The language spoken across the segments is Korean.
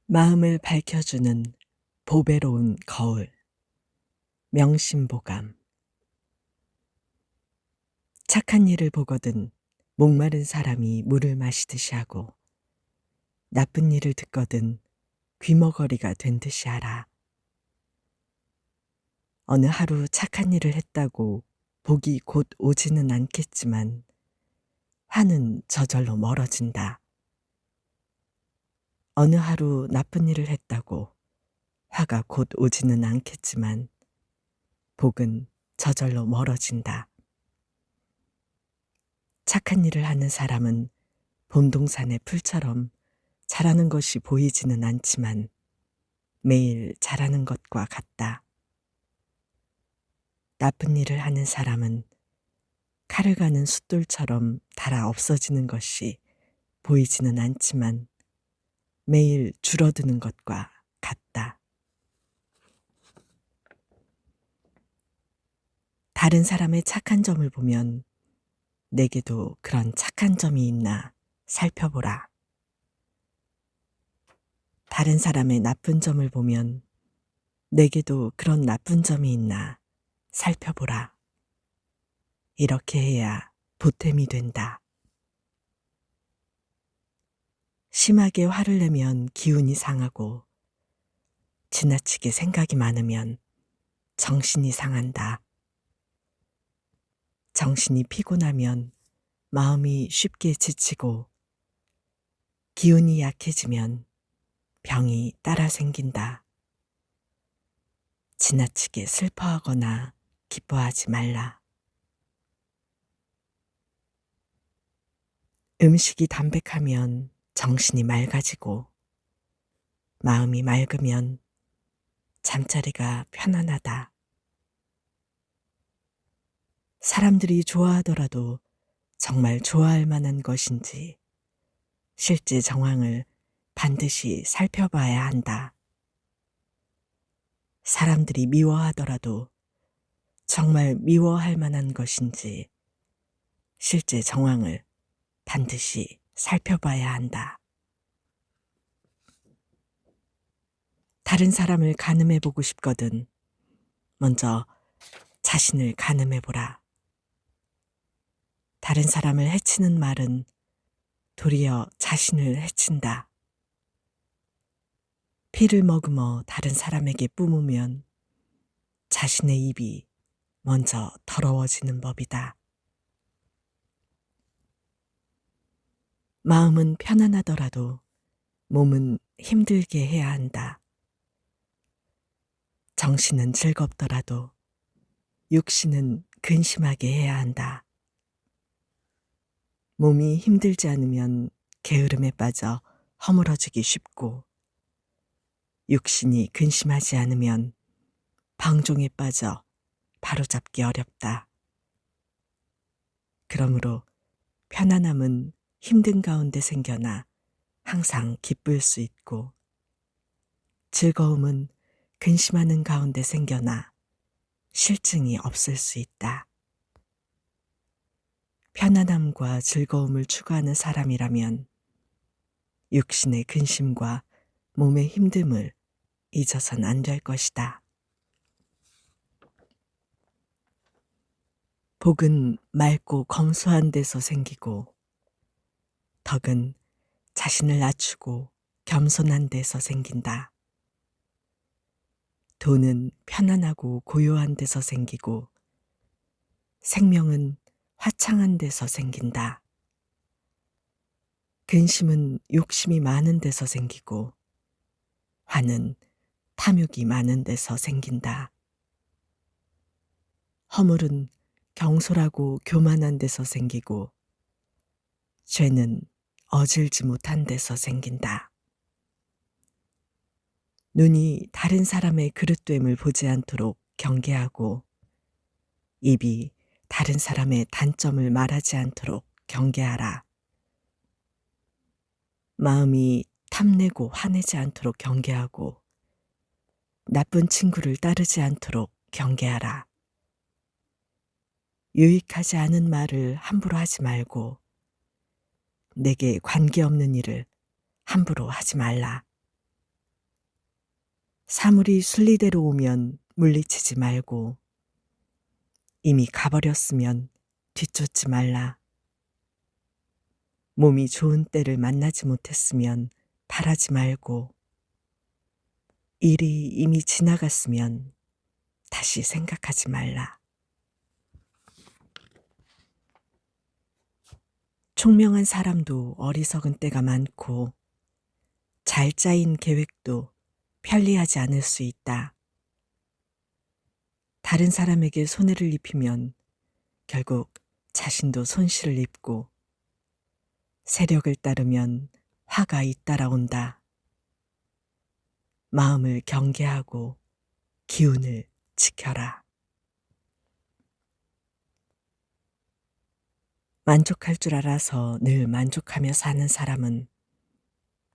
마음을 밝혀주는 보배로운 거울. 명심보감. 착한 일을 보거든 목마른 사람이 물을 마시듯이 하고, 나쁜 일을 듣거든 귀머거리가 된 듯이 하라. 어느 하루 착한 일을 했다고 복이 곧 오지는 않겠지만 화는 저절로 멀어진다. 어느 하루 나쁜 일을 했다고 화가 곧 오지는 않겠지만 복은 저절로 멀어진다. 착한 일을 하는 사람은 봄동산의 풀처럼 자라는 것이 보이지는 않지만 매일 자라는 것과 같다. 나쁜 일을 하는 사람은 칼을 가는 숫돌처럼 닳아 없어지는 것이 보이지는 않지만 매일 줄어드는 것과 같다. 다른 사람의 착한 점을 보면 내게도 그런 착한 점이 있나 살펴보라. 다른 사람의 나쁜 점을 보면 내게도 그런 나쁜 점이 있나 살펴보라. 이렇게 해야 보탬이 된다. 심하게 화를 내면 기운이 상하고, 지나치게 생각이 많으면 정신이 상한다. 정신이 피곤하면 마음이 쉽게 지치고, 기운이 약해지면 병이 따라 생긴다. 지나치게 슬퍼하거나 기뻐하지 말라. 음식이 담백하면 정신이 맑아지고, 마음이 맑으면 잠자리가 편안하다. 사람들이 좋아하더라도 정말 좋아할 만한 것인지 실제 정황을 반드시 살펴봐야 한다. 사람들이 미워하더라도 정말 미워할 만한 것인지 실제 정황을 반드시 살펴봐야 한다. 다른 사람을 가늠해 보고 싶거든 먼저 자신을 가늠해 보라. 다른 사람을 해치는 말은 도리어 자신을 해친다. 피를 머금어 다른 사람에게 뿜으면 자신의 입이 먼저 더러워지는 법이다. 마음은 편안하더라도 몸은 힘들게 해야 한다. 정신은 즐겁더라도 육신은 근심하게 해야 한다. 몸이 힘들지 않으면 게으름에 빠져 허물어지기 쉽고, 육신이 근심하지 않으면 방종에 빠져 바로잡기 어렵다. 그러므로 편안함은 힘든 가운데 생겨나 항상 기쁠 수 있고, 즐거움은 근심하는 가운데 생겨나 실증이 없을 수 있다. 편안함과 즐거움을 추구하는 사람이라면 육신의 근심과 몸의 힘듦을 잊어선 안 될 것이다. 복은 맑고 검소한 데서 생기고, 덕은 자신을 낮추고 겸손한 데서 생긴다. 돈은 편안하고 고요한 데서 생기고, 생명은 화창한 데서 생긴다. 근심은 욕심이 많은 데서 생기고, 화는 탐욕이 많은 데서 생긴다. 허물은 경솔하고 교만한 데서 생기고, 죄는 어질지 못한 데서 생긴다. 눈이 다른 사람의 그릇됨을 보지 않도록 경계하고, 입이 다른 사람의 단점을 말하지 않도록 경계하라. 마음이 탐내고 화내지 않도록 경계하고, 나쁜 친구를 따르지 않도록 경계하라. 유익하지 않은 말을 함부로 하지 말고, 내게 관계없는 일을 함부로 하지 말라. 사물이 순리대로 오면 물리치지 말고 이미 가버렸으면 뒤쫓지 말라. 몸이 좋은 때를 만나지 못했으면 바라지 말고 일이 이미 지나갔으면 다시 생각하지 말라. 총명한 사람도 어리석은 때가 많고 잘 짜인 계획도 편리하지 않을 수 있다. 다른 사람에게 손해를 입히면 결국 자신도 손실을 입고 세력을 따르면 화가 잇따라온다. 마음을 경계하고 기운을 지켜라. 만족할 줄 알아서 늘 만족하며 사는 사람은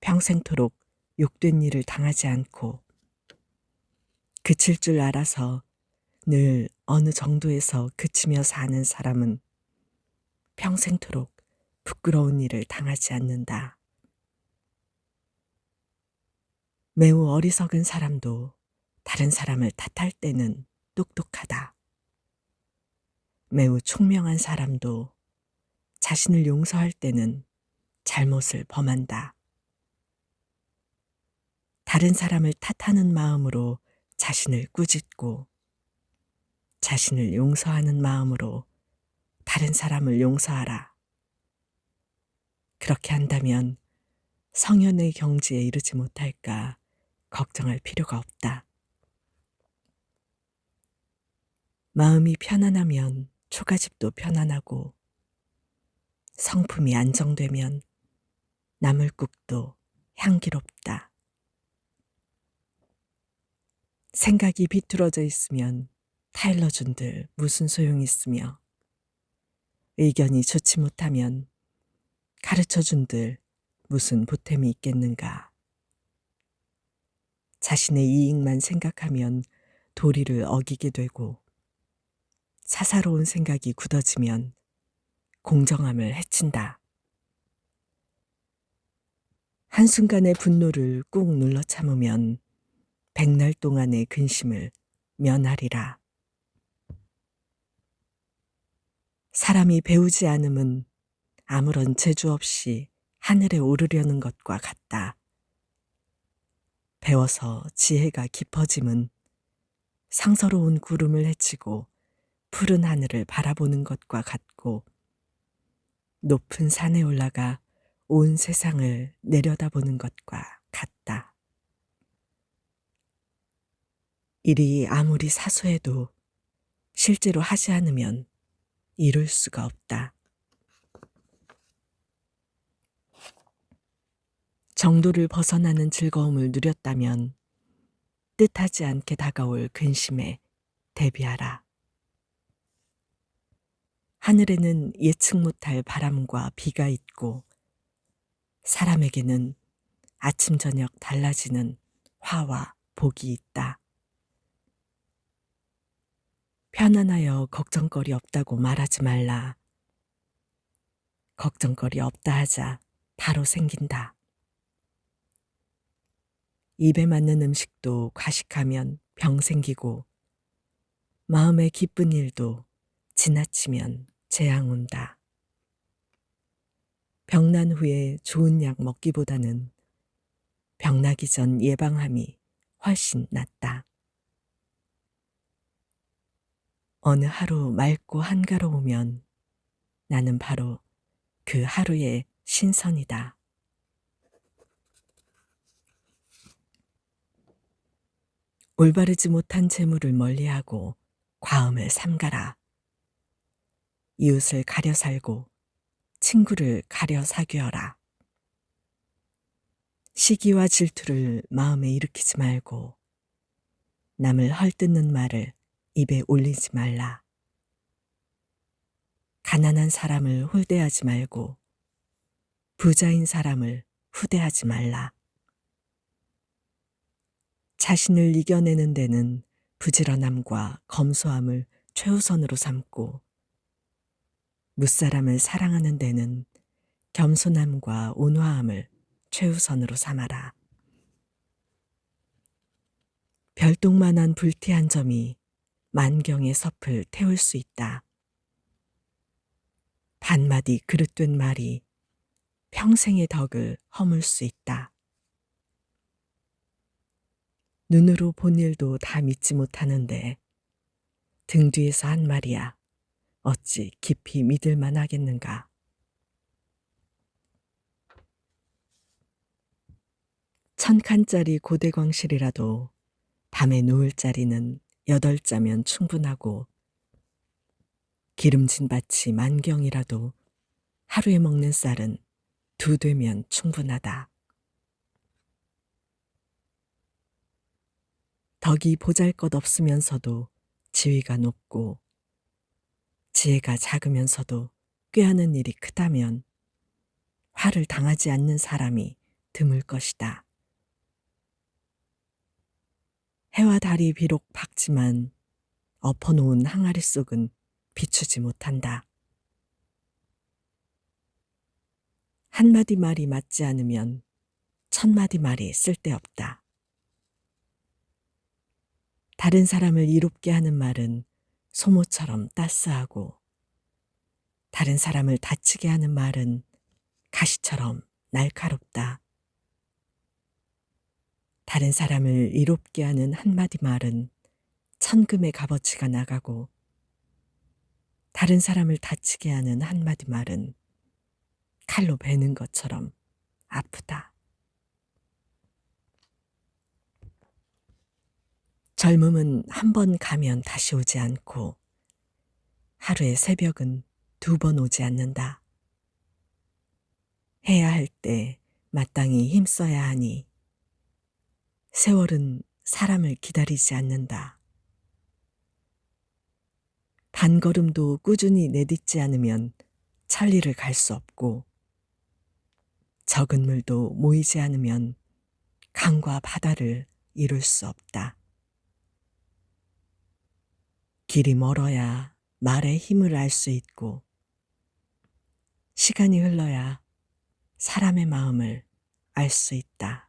평생토록 욕된 일을 당하지 않고 그칠 줄 알아서 늘 어느 정도에서 그치며 사는 사람은 평생토록 부끄러운 일을 당하지 않는다. 매우 어리석은 사람도 다른 사람을 탓할 때는 똑똑하다. 매우 총명한 사람도 자신을 용서할 때는 잘못을 범한다. 다른 사람을 탓하는 마음으로 자신을 꾸짖고 자신을 용서하는 마음으로 다른 사람을 용서하라. 그렇게 한다면 성현의 경지에 이르지 못할까 걱정할 필요가 없다. 마음이 편안하면 초가집도 편안하고 성품이 안정되면 나물국도 향기롭다. 생각이 비뚤어져 있으면 타일러준들 무슨 소용이 있으며 의견이 좋지 못하면 가르쳐준들 무슨 보탬이 있겠는가. 자신의 이익만 생각하면 도리를 어기게 되고 사사로운 생각이 굳어지면 공정함을 해친다. 한순간의 분노를 꾹 눌러 참으면 백날 동안의 근심을 면하리라. 사람이 배우지 않음은 아무런 재주 없이 하늘에 오르려는 것과 같다. 배워서 지혜가 깊어짐은 상서로운 구름을 헤치고 푸른 하늘을 바라보는 것과 같고 높은 산에 올라가 온 세상을 내려다보는 것과 같다. 일이 아무리 사소해도 실제로 하지 않으면 이룰 수가 없다. 정도를 벗어나는 즐거움을 누렸다면 뜻하지 않게 다가올 근심에 대비하라. 하늘에는 예측 못할 바람과 비가 있고 사람에게는 아침 저녁 달라지는 화와 복이 있다. 편안하여 걱정거리 없다고 말하지 말라. 걱정거리 없다 하자 바로 생긴다. 입에 맞는 음식도 과식하면 병 생기고 마음에 기쁜 일도 지나치면 재앙 온다. 병난 후에 좋은 약 먹기보다는 병나기 전 예방함이 훨씬 낫다. 어느 하루 맑고 한가로우면 나는 바로 그 하루의 신선이다. 올바르지 못한 재물을 멀리하고 과음을 삼가라. 이웃을 가려 살고 친구를 가려 사귀어라. 시기와 질투를 마음에 일으키지 말고 남을 헐뜯는 말을 입에 올리지 말라. 가난한 사람을 후대하지 말고 부자인 사람을 후대하지 말라. 자신을 이겨내는 데는 부지런함과 검소함을 최우선으로 삼고 무사람을 사랑하는 데는 겸손함과 온화함을 최우선으로 삼아라. 별똥만한 불티 한 점이 만경의 섭을 태울 수 있다. 반마디 그릇된 말이 평생의 덕을 허물 수 있다. 눈으로 본 일도 다 믿지 못하는데 등 뒤에서 한 말이야 어찌 깊이 믿을 만하겠는가. 천칸짜리 고대광실이라도 밤에 누울 자리는 8자면 충분하고 기름진 밭이 만경이라도 하루에 먹는 쌀은 2되면 충분하다. 덕이 보잘것없으면서도 지위가 높고 지혜가 작으면서도 꾀하는 일이 크다면 화를 당하지 않는 사람이 드물 것이다. 해와 달이 비록 밝지만 엎어놓은 항아리 속은 비추지 못한다. 한마디 말이 맞지 않으면 1000마디 말이 쓸데없다. 다른 사람을 이롭게 하는 말은 소모처럼 따스하고 다른 사람을 다치게 하는 말은 가시처럼 날카롭다. 다른 사람을 이롭게 하는 한마디 말은 천금의 값어치가 나가고 다른 사람을 다치게 하는 한마디 말은 칼로 베는 것처럼 아프다. 젊음은 한 번 가면 다시 오지 않고 하루의 새벽은 2번 오지 않는다. 해야 할 때 마땅히 힘써야 하니 세월은 사람을 기다리지 않는다. 단걸음도 꾸준히 내딛지 않으면 천리를 갈 수 없고 적은 물도 모이지 않으면 강과 바다를 이룰 수 없다. 길이 멀어야 말의 힘을 알 수 있고 시간이 흘러야 사람의 마음을 알 수 있다.